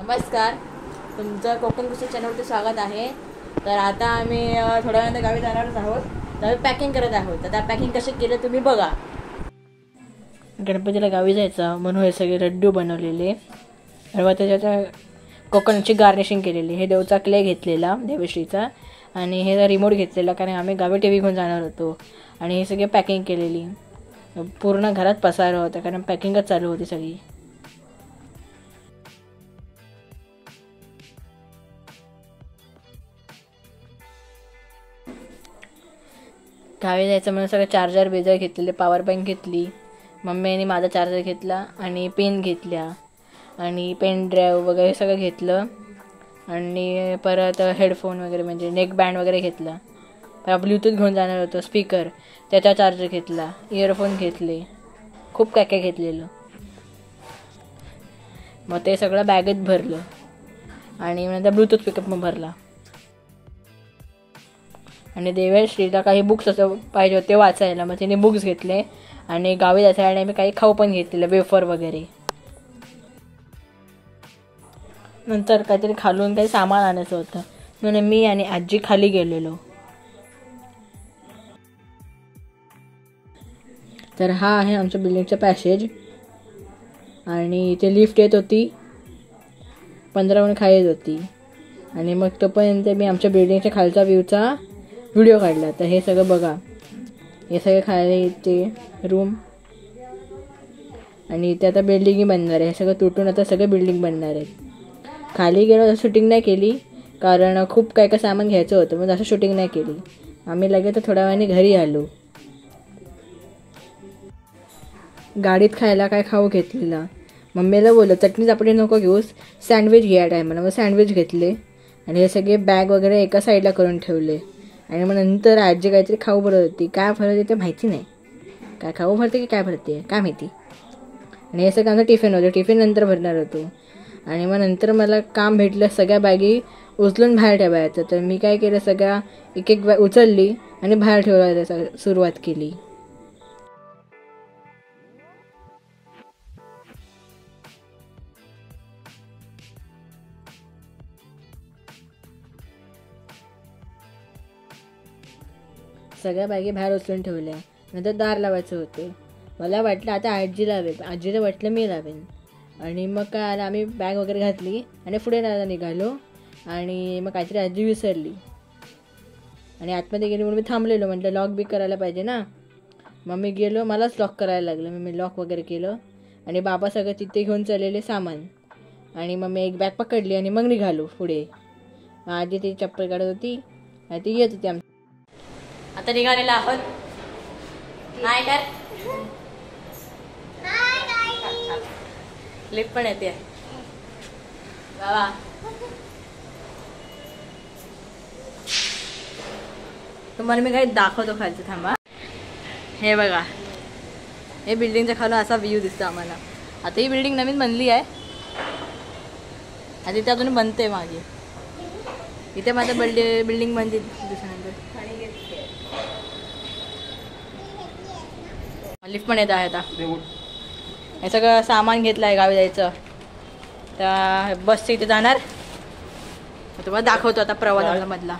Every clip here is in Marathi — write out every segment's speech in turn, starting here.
नमस्कार, तुमचं कोकण कुस्ती चॅनलवरती स्वागत आहे. तर आता आम्ही थोड्या वेळानं गावी जाणारच आहोत. तर पॅकिंग करत आहोत. आता पॅकिंग कशी केलं तुम्ही बघा. गणपतीला गावी जायचं म्हणून हे सगळे लड्डू बनवलेले आणि त्याच्यात कोकणची गार्निशिंग केलेली. हे देवचा क्ले घेतलेला देवश्रीचा आणि हे रिमोट घेतलेला, कारण आम्ही गावी टी व्ही घेऊन जाणार होतो. आणि हे सगळे पॅकिंग केलेली. पूर्ण घरात पसारा होता कारण पॅकिंगच चालू होती सगळी. गावी जायचं म्हणून सगळं चार्जर बेजर घेतलेले, पॉवर बँक घेतली, मम्मीने माझा चार्जर घेतला आणि पेन घेतल्या आणि पेन ड्राईव्ह वगैरे सगळं घेतलं. आणि परत हेडफोन वगैरे म्हणजे नेक बँड वगैरे घेतला. परत ब्लूटूथ घेऊन जाणार होतो, स्पीकर त्याचा चार्जर घेतला, इयरफोन घेतले, खूप काय काय घेतलेलं. मग ते सगळं बॅगेत भरलं आणि नंतर ब्लूटूथ पिकअप मग भरला. आणि देवश्रीला काही बुक्स असं पाहिजे होते वाचायला, मग तिने बुक्स घेतले. आणि गावी जायचं आणि आम्ही काही खाऊ पण घेतलेलं, वेफर वगैरे. नंतर काहीतरी खालून काही सामान आणायचं होतं म्हणून मी आणि आजी खाली गेलेलो. तर हा आहे आमच्या बिल्डिंगचं पॅसेज आणि इथे लिफ्ट येत होती, 15 मिनिट खाली येत होती. आणि मग तोपर्यंत मी आमच्या बिल्डिंगच्या खालचा व्ह्यूचा व्हिडिओ काढला. तर हे सगळं बघा, हे सगळे खाली ते रूम आणि इथे आता बिल्डिंगही बनणार आहे. हे सगळं तुटून आता सगळं बिल्डिंग बनणार आहे. खाली गेलो शूटिंग नाही केली कारण खूप काय काय सामान घ्यायचं होतं, मग असं शूटिंग नाही केली. आम्ही लगेच थोड्या वेळाने घरी आलो. गाडीत खायला काय खाऊ घेतलेला. मम्मीला बोललं चटणी चापडी नको घेऊस, सँडविच घ्या टायमाला. मग सँडविच घेतले आणि हे सगळे बॅग वगैरे एका साईडला करून ठेवले. आणि मग नंतर आजी काहीतरी खाऊ भरत होती. काय भरत होते माहिती नाही, काय खाऊ भरते की काय भरते काय माहिती. आणि हे सगळं आमचं टिफिन होतं, टिफिन नंतर भरणार होतो. आणि मग नंतर मला काम भेटलं सगळ्या बॅगी उचलून बाहेर ठेवायचं. तर मी काय केलं, सगळ्या एक एक बॅग उचलली आणि बाहेर ठेवायला सुरुवात केली. सगळ्या बॅगी बाहेर उचलून ठेवल्या. नंतर दार लावायचं होतं. मला वाटलं आता आजी लावेल, आजीला वाटलं मी लावेन. आणि मग काय आलं, आम्ही बॅग वगैरे घातली आणि पुढे निघालो. आणि मग काहीतरी आजी विसरली आणि आतमध्ये गेली म्हणून मी थांबलेलो. म्हटलं लॉक बी करायला पाहिजे ना. मग मी गेलो, मलाच लॉक करायला लागलं. मग मी लॉक वगैरे केलं आणि बाबा सगळं तिथे घेऊन चाललेले सामान. आणि मग मी एक बॅग पकडली आणि मग निघालो पुढे. मग आजी ती चप्पल काढत होती आणि ती येत होती. आता निघालेला आहोत. नाही तर लिफ्ट पण येते बाबा. तुम्हाला मी काही दाखवतो खालचं, थांबा. हे बघा, हे बिल्डिंगच्या खालून असा व्ह्यू दिसतो आम्हाला. आता ही बिल्डिंग नवीन बनली आहे, आता इथे अजून बनते मागे. इथे माझं बिल्डिंग बनते दिवसानंतर. लिफ्ट पण येत आहे. आता हे सगळं सामान घेतलं आहे गावी जायचं. तर बसचं इथे जाणार, तुम्हाला दाखवतो आता प्रवास मधला.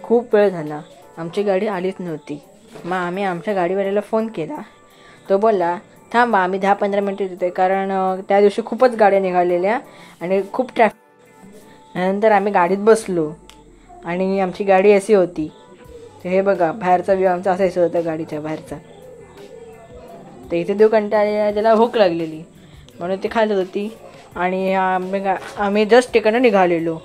खूप वेळ झाला, आमची गाडी आलीच नव्हती. मग आम्ही आमच्या गाडीवाल्याला फोन केला. तो बोलला थांबा, आम्ही 10-15 मिनटं येतोय, कारण त्या दिवशी खूपच गाड्या निघालेल्या आणि खूप ट्रॅफिक. नंतर आम्ही गाडीत बसलो आणि आमची गाडी एसी होती. तर हे बघा, बाहेरचा व्ह्यू आमचा असायचं होतं गाडीच्या बाहेरचा. तर इथे देव कंटाळलेला, त्याला भूक लागलेली म्हणून ती खाल्ली होती. आणि आम्ही जस्ट तिकडनं निघालेलो.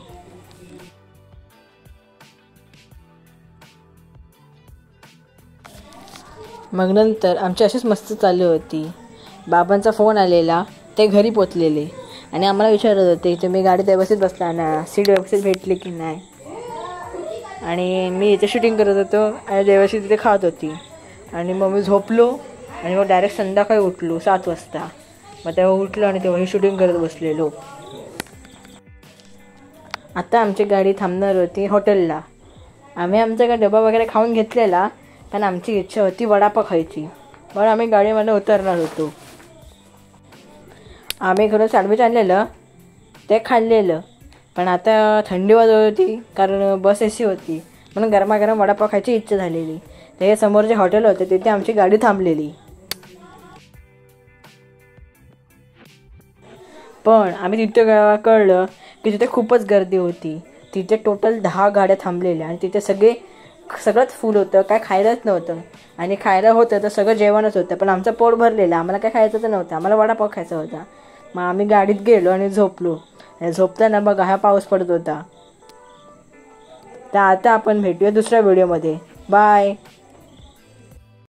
मग नंतर आमची अशीच मस्त चालू होती. बाबांचा फोन आलेला, ते घरी पोचलेले आणि आम्हाला विचारत होते तुम्ही गाडीत व्यवस्थित बसला ना, सीट व्यवस्थित भेटली की नाही. आणि मी इथे शूटिंग करत होतो आणि देवाशी तिथे खात होती. आणि मग मी झोपलो आणि मग डायरेक्ट संध्याकाळी उठलो 7 वाजता. मग तेव्हा उठलो आणि तेव्हा ही शूटिंग करत बसलेलो. आता आमची गाडी थांबणार होती हॉटेलला. आम्ही आमचा काय डबा वगैरे खाऊन घेतलेला, पण आमची इच्छा होती वडापाव खायची. म्हणून आम्ही गाडीमध्ये उतरणार होतो. आम्ही खरं सँडविच आणलेलं, ते खाल्लेलं. पण आता थंडी वाजत होती कारण बस AC होती, म्हणून गरमागरम वडापाव खायची इच्छा झालेली. ते समोर जे हॉटेल होते तिथे आमची गाडी थांबलेली. पण आम्ही तिथे कळलं की तिथे खूपच गर्दी होती. तिथे टोटल 10 गाड्या थांबलेल्या आणि तिथे सगळंच फुल होतं, काय खायलाच नव्हतं. आणि खायला होतं तर सगळं जेवणच होतं, पण आमचं पोट भरलेलं, आम्हाला काय खायचं तर नव्हतं, आम्हाला वडापाव खायचा होता. मग आम्ही गाडीत गेलो आणि झोपलो. आणि झोपताना बघा हा पाऊस पडत होता. तर आता आपण भेटूया दुसऱ्या व्हिडिओमध्ये. बाय.